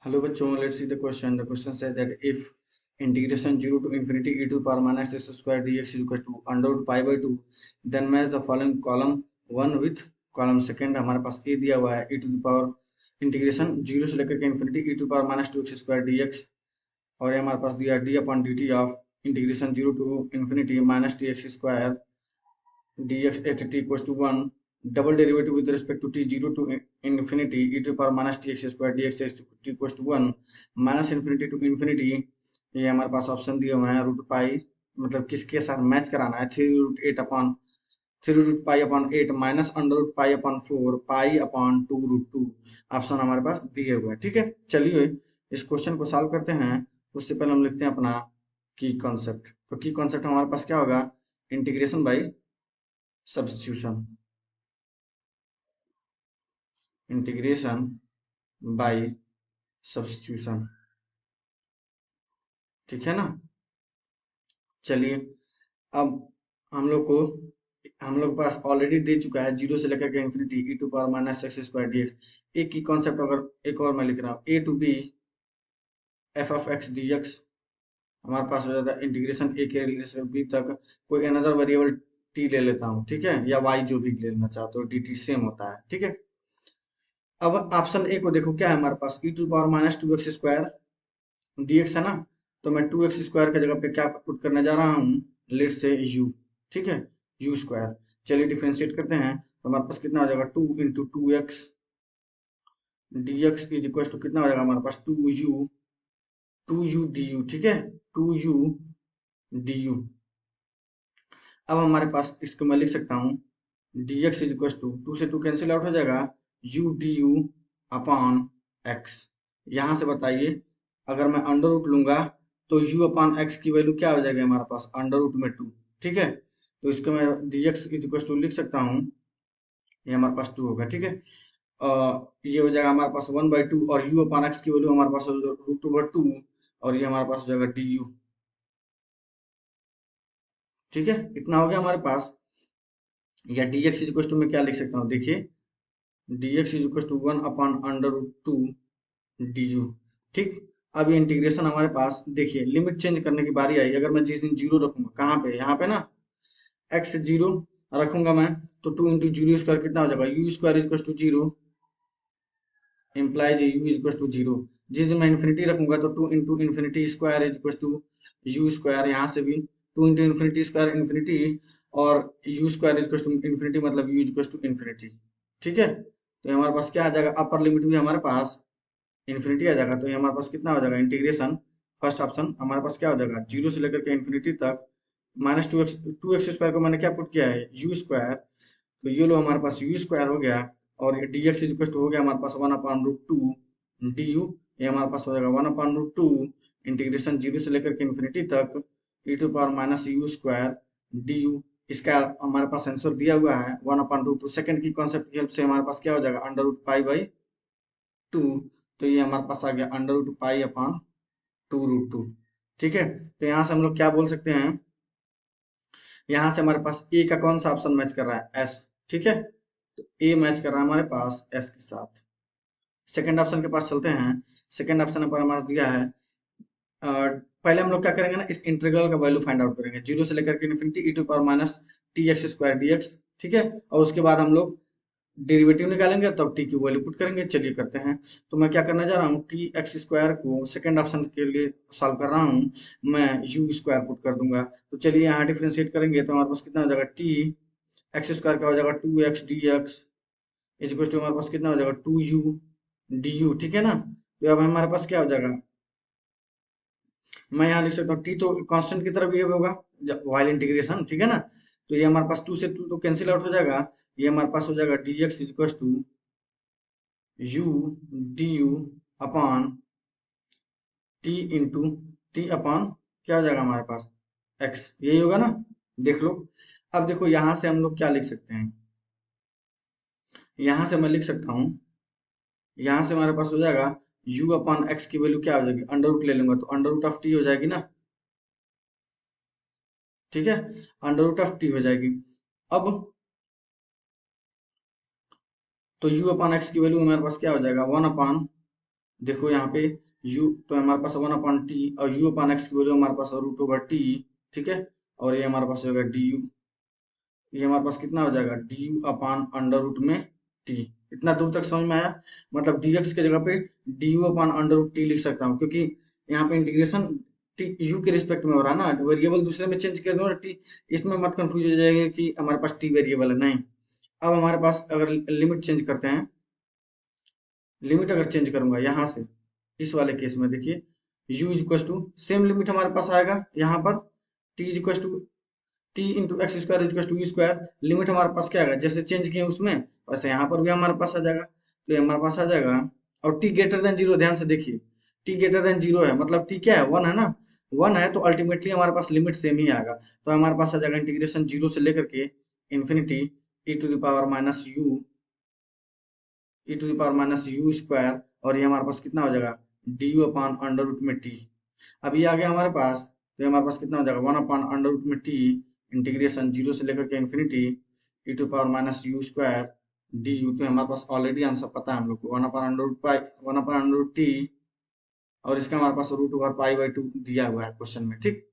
Hello bachcho, let's see the question. The question says that if integration 0 to infinity e to the power minus x square dx is equal to under root pi by 2, then match the following column 1 with column second. हमारे पास a दिया हुआ है e to the power integration 0 से लेकर के infinity e to the power minus 2x square dx और ये हमारे पास दिया d upon dt of integration 0 to infinity minus dx square dx at t equals to 1, double derivative with respect to t 0 to infinity e to the power minus tx square dx at t equals to 1 minus infinity to infinity। ये हमारे पास option दिए हुए हैं root pi, मतलब किसके साथ match कराना है, three root pi upon 8 minus under root pi upon 4 pi upon 2 root 2। Option हमारे पास दिए हुए हैं। ठीक है, चलिए इस क्वेश्चन को सॉल्व करते हैं। उससे पहले हम लिखते हैं अपना की कॉन्सेप्ट। तो की कॉन्सेप्ट हमारे पास क्या होगा, integration by substitution, integration by substitution. ठीक है ना। चलिए अब हम लोग को हम लोग के पास ऑलरेडी दे चुका है 0 से लेकर के infinity e to power minus x square dx। एक की कॉन्सेप्ट अगर एक और मैं लिख रहा हूँ a to b f of x dx, हमारे पास हो जाता है इंटीग्रेशन a के से b तक कोई अनदर वेरिएबल t ले लेता हूँ, ठीक है, या y जो भी लेना चाहते हो, dt सेम होता है। ठीक है, अब ऑप्शन ए को देखो क्या है हमारे पास, e to power minus 2x square dx है ना। तो मैं 2x स्क्वायर की जगह पे क्या पुट करने जा रहा हूँ, लेट से u। ठीक है, u स्क्वायर। चलिए डिफरेंशिएट करते हैं तो हमारे पास कितना हो जाएगा, 2 into 2x dx is equal to कितना हो जाएगा हमारे पास 2u du। ठीक है, 2u du। अब हमारे पास इसको मैं लिख सकता हूँ dx इज इक्वल टू से 2 कैंसिल आउट हो जाएगा, u du अपॉन x। यहाँ से बताइए अगर मैं अंडर रूट लूंगा तो u अपॉन एक्स की वैल्यू क्या हो जाएगी हमारे पास, अंडर रूट में 2। ठीक है, तो इसको मैं dx इज इक्वल टू लिख सकता हूँ, ये हमारे पास 2 होगा। ठीक है, ये हो जाएगा हमारे पास 1/2 और u अपॉन एक्स की वैल्यू हमारे पास √2/2 और ये हमारे पास हो जाएगा du। ठीक है, इतना हो गया हमारे पास। या dx इज इक्वल टू मैं क्या लिख सकता हूँ, देखिए dx is equal to 1 upon under root 2 du। ठीक, अब ये इंटीग्रेशन हमारे पास, देखिए लिमिट चेंज करने की बारी आई। अगर मैं जिस दिन जीरो रखूंगा, कहाँ पे, यहाँ पे ना, एक्स जीरो रखूंगा मैं, तो 2 इंटू जीरो स्क्वायर कितना हो जाएगा, u square is to zero, implies u is to zero. जिस दिन मैं इन्फिनिटी रखूंगा तो 2 into infinity square is to u square. यहाँ से भी 2 इंटू इन्फिनिटी स्क्वायर इन्फिनिटी और u square is to infinity, मतलब यू इज टू इन्फिनिटी। ठीक है, तो हमारे पास क्या आ जाएगा, अपर लिमिट भी हमारे पास इन्फिनिटी आ जाएगा। तो ये हमारे पास कितना हो जाएगा, इंटीग्रेशन फर्स्ट ऑप्शन हमारे पास क्या हो जाएगा, जीरो से लेकर के इन्फिनिटी तक माइनस 2x स्क्वायर को मैंने क्या पुट किया है, यू स्क्वायर। तो ये लो हमारे पास यू स्क्वायर हो गया और ये डी एक्स इक्वल टू हो गया हमारे पास 1/√2 डी यू। ये हमारे पास हो जाएगा 1/√2 इंटीग्रेशन 0 से लेकर के इन्फिनिटी तक e to power minus u square d u. इसका हमारे पास आंसर दिया हुआ है 1/√2। सेकंड की कॉन्सेप्ट की हेल्प से हमारे पास क्या हो जाएगा, अंडर रूट पाई बाई 2। तो ये हमारे पास आ गया अंडर रूट पाई अपॉन 2√2। ठीक है, तो यहाँ से हम लोग क्या बोल सकते हैं, यहाँ से हमारे पास ए का कौन सा ऑप्शन मैच कर रहा है, एस। ठीक है, तो ए मैच कर रहा है हमारे पास एस के साथ। सेकंड ऑप्शन के पास चलते हैं। सेकंड ऑप्शन पर हमारे दिया है, पहले हम लोग क्या करेंगे ना, इस इंटीग्रल का वैल्यू फाइंड आउट करेंगे, जीरो से लेकर के infinity e to power minus t x square d x. ठीक है, और उसके बाद हम लोग डेरिवेटिव निकालेंगे तब टी की वैल्यू पुट करेंगे। चलिए करते हैं। तो मैं क्या करने जा रहा हूँ, टी एक्स स्क्वायर को सेकंड ऑप्शन के लिए सॉल्व कर रहा हूँ, मैं यू स्क्वायर पुट कर दूंगा। तो चलिए यहाँ डिफ्रेंशिएट करेंगे तो हमारे पास कितना हो जाएगा, टी एक्स स्क्वायर का हो जाएगा 2x dx is equal to हमारे पास कितना हो जाएगा 2u du। ठीक है ना, तो अब हमारे पास क्या हो जाएगा, मैं यहाँ लिख सकता हूँ टी तो कांस्टेंट की तरफ ये होगा वाइल इंटीग्रेशन। ठीक है ना, तो ये हमारे पास 2 से 2 तो कैंसिल आउट हो जाएगा। ये हमारे पास हो जाएगा dx is equal to u du upon t into t upon क्या हो जाएगा हमारे पास x, यही होगा ना, देख लो। अब देखो यहाँ से हम लोग क्या लिख सकते हैं, यहाँ से मैं लिख सकता हूँ, यहाँ से हमारे पास हो जाएगा u अपॉन एक्स की वैल्यू क्या हो जाएगी, अंडर रूट ले लूंगा तो अंडर रूट ऑफ टी हो जाएगी ना। ठीक है, अंडर रूट ऑफ टी हो जाएगी। अब तो u अपॉन एक्स की वैल्यू हमारे पास क्या हो जाएगा, 1 अपॉन देखो यहाँ पे u तो हमारे पास 1/t और u/x की वैल्यू हमारे पास √/t, ठीक है। और ये हमारे पास होगा du, ये हमारे पास कितना हो जाएगा du/√t। इतना दूर तक समझ में आया। मतलब dx की जगह पे du/√t लिख सकता हूँ, क्योंकि यहाँ पे इंटीग्रेशन u के रिस्पेक्ट में हो रहा है ना, वेरिएबल दूसरे में चेंज कर दूंगा t, इसमें मत कंफ्यूज हो जाएगा कि हमारे पास t वेरिएबल है, नहीं। अब हमारे पास अगर लिमिट चेंज करते हैं, लिमिट अगर चेंज करूंगा यहाँ से, इस वाले केस में देखिए u equal to same limit हमारे पास आएगा यहाँ पर, t equal to t into x square equal to square, limit हमारे पास क्या आएगा, जैसे चेंज किए उसमें वैसे यहाँ पर भी हमारे पास आ जाएगा, तो ये हमारे पास आ जाएगा। और टी ग्रेटर देन जीरो, ध्यान से देखिए, टी ग्रेटर देन जीरो है, मतलब टी क्या है, वन है ना, वन है, तो अल्टीमेटली हमारे पास लिमिट सेम ही आएगा। तो हमारे पास आ जाएगा इंटीग्रेशन जीरो से लेकर के infinity e to the power minus u square, और ये हमारे पास कितना हो जाएगा du/अंडर रूट में टी। अब ये आ गया हमारे पास, तो ये हमारे पास कितना हो जाएगा 1/अंडर रूट में टी, इंटीग्रेशन जीरो से लेकर के infinity e to the power minus u square d u. तो हमारे पास ऑलरेडी आंसर पता है हम लोग को, 1/√टी, और इसका हमारे पास √π/2 दिया हुआ है क्वेश्चन में, ठीक।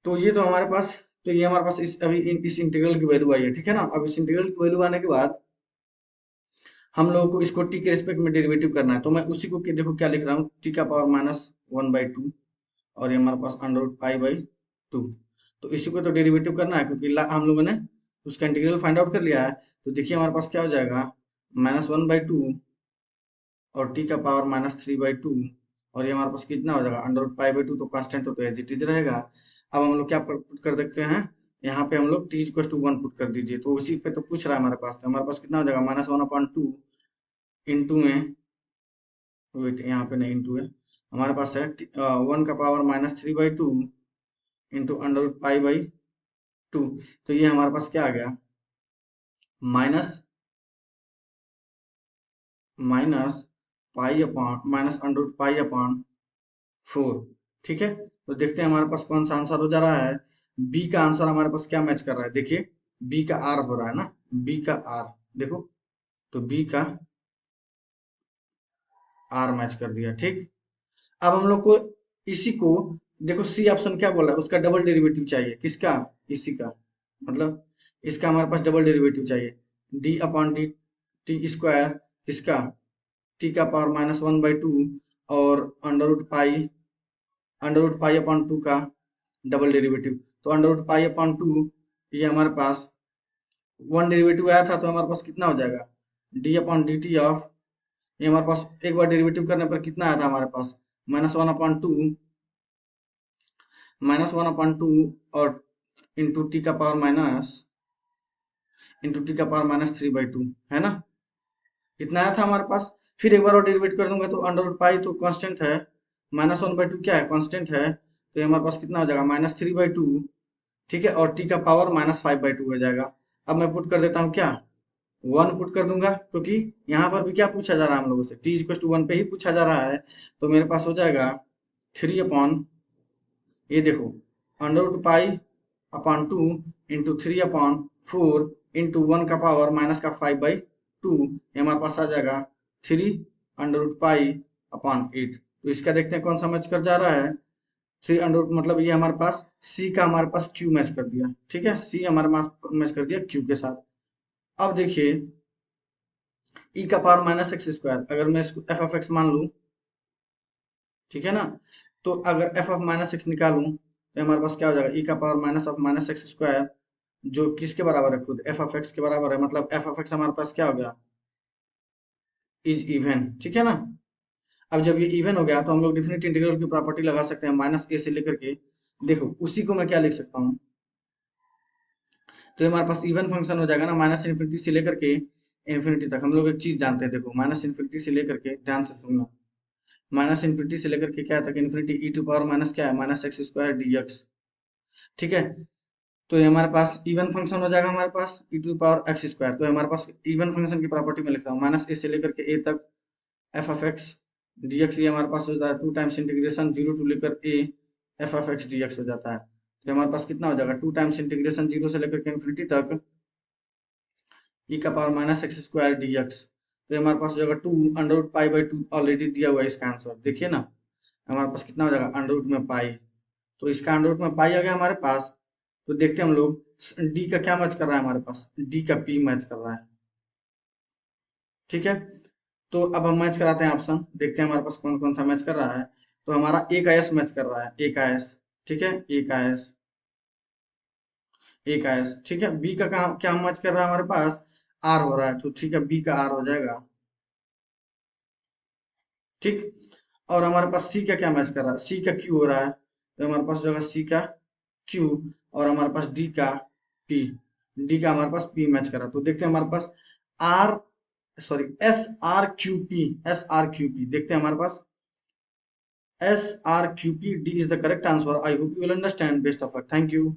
तो ये तो हमारे पास, तो ये हमारे पास इस अभी इस इंटीग्रल की वैल्यू आई है, ठीक है ना। अब इस इंटीग्रल की वैल्यू आने के बाद हम लोगों को इसको टी के रिस्पेक्ट में डेरिवेटिव करना है, तो मैं उसी को देखो क्या लिख रहा हूँ, t⁻⁻1/2, और ये हमारे पास √π/2। तो इसी को तो डेरिवेटिव करना है, क्योंकि हम लोगों ने उसका इंटीग्रल फाइंड आउट कर लिया है। तो देखिए हमारे पास क्या हो जाएगा -1/2 और t⁻−3/2, और ये हमारे पास कितना हो जाएगा √π/2, तो कांस्टेंट तो एज इट इज रहेगा। अब हम लोग क्या पुट कर देखते हैं, यहाँ पे हम लोग t इक्वल टू 1 पुट कर दीजिए, तो उसी पे तो पूछ रहा है हमारे पास, तो हमारे पास कितना हो जाएगा -1/2 इंटू में, वेट यहाँ पे नहीं इंटू है, हमारे पास है 1⁻³ इंटू √π/2। तो ये हमारे पास क्या आ गया, माइनस √π/4, ठीक है। तो देखते हैं हमारे पास कौन सा आंसर हो जा रहा है। बी का आंसर हमारे पास क्या मैच कर रहा है, देखिए बी का आर हो रहा है ना, बी का आर देखो, तो बी का आर मैच कर दिया, ठीक। अब हम लोग को इसी को, देखो सी ऑप्शन क्या बोल रहा है, उसका डबल डेरिवेटिव चाहिए, किसका, इसी का, मतलब इसका हमारे पास डबल डेरिवेटिव चाहिए, d/dt², किसका, t⁻⁻1/2 और अंडर रूट पाई अपॉन 2 का डबल डेरिवेटिव। तो अंडर रूट पाई अपॉन 2, ये हमारे पास वन डेरिवेटिव आया था, तो हमारे पास कितना हो जाएगा d/dt ऑफ, ये हमारे पास एक बार डेरिवेटिव करने पर कितना आया था हमारे पास -1/2, और इंटू t⁻⁻3/2, है ना, इतना आया था हमारे पास। फिर एक बार और डेरिवेट कर दूंगा, तो अंडर रूट पाई तो कांस्टेंट है, -1/2 क्या है, कांस्टेंट है, तो ये हमारे पास कितना हो जाएगा -3/2, ठीक है, और टी का पावर -5/2 हो जाएगा। अब मैं पुट कर देता हूँ क्या, 1 पुट कर दूंगा, क्योंकि यहाँ पर भी क्या पूछा जा रहा है हम लोगों से, t इक्वल टू 1 पे ही पूछा जा रहा है। तो मेरे पास हो जाएगा 3 ये देखो under root pi upon 2 into 3/4 into 1 का पावर माइनस का 5/2, ये हमारे पास आ जाएगा 3 अंडर रूट पाई अपॉन 8। तो इसका देखते हैं कौन सा मैच कर जा रहा है, 3 मतलब ये हमारे पास सी का हमारे पास क्यू मैच कर दिया, ठीक है, सी हमारे पास मैच कर दिया क्यू के साथ। अब देखिए ई का पावर -x², अगर मैं इसको f(x) मान लूं, ठीक है ना, तो अगर f(-x) निकालूं, तो हमारे पास क्या हो जाएगा, ई का पावर -(-x²), जो किसके बराबर है, खुद f(x) के बराबर है, मतलब f(x) हमारे पास क्या हो गया, इज इवन, ठीक है ना। अब जब ये इवन हो गया, तो हम लोग डिफरेंट इंटीग्रल की प्रॉपर्टी लगा सकते हैं, -a से लेकर के, देखो उसी को मैं क्या लिख सकता हूँ, तो ये हमारे पास इवन फंक्शन हो जाएगा ना, -∞ से लेकर के इन्फिनिटी तक। हम लोग एक चीज जानते हैं, देखो -∞ से लेकर के, ध्यान से सुनना, -∞ से लेकर के क्या तक, infinity e to power minus क्या है, -x² dx, ठीक है। तो ये हमारे पास इवन फंक्शन हो जाएगा, हमारे पास ई टू पावर x²। तो हमारे पास इवन फंक्शन की प्रॉपर्टी में लिखता हूँ, -a से लेकर के a तक f(x) dx, ये हमारे पास हो जाता है 2 टाइम्स इंटीग्रेशन 0 टू लेकर a f(x) dx हो जाता है। तो हमारे पास कितना हो जाएगा 2 टाइम्स इंटीग्रेशन 0 से लेकर के इन्फिनिटी तक e का पावर -x² dx। तो ये हमारे पास हो जाएगा 2√π/2 ऑलरेडी दिया हुआ है इसका आंसर, देखिए ना हमारे पास कितना हो जाएगा अंडर रूट में पाई, तो इसका अंडर रूट में पाई आ गया हमारे पास। तो देखते हैं हम लोग डी का क्या मैच कर रहा है, हमारे पास डी का पी मैच कर रहा है, ठीक है। तो अब हम मैच कराते हैं ऑप्शन, देखते हैं हमारे पास कौन कौन सा मैच कर रहा है। तो हमारा ए का एस मैच कर रहा है, ए का एस, ठीक है, ए का एस, ए का एस, ठीक है। बी का क्या मैच कर रहा है हमारे पास, आर हो रहा है, तो ठीक है बी का आर हो जाएगा, ठीक। और हमारे पास सी का क्या मैच कर रहा है, सी का क्यू हो रहा है, तो हमारे पास जो है सी का क्यू, और हमारे पास डी का पी, डी का हमारे पास पी मैच कर रहा है। तो देखते हैं हमारे पास R, sorry S R Q P, S R Q P, देखते हैं हमारे पास S R Q P, D is the correct answer. I hope you will understand, best of luck, thank you.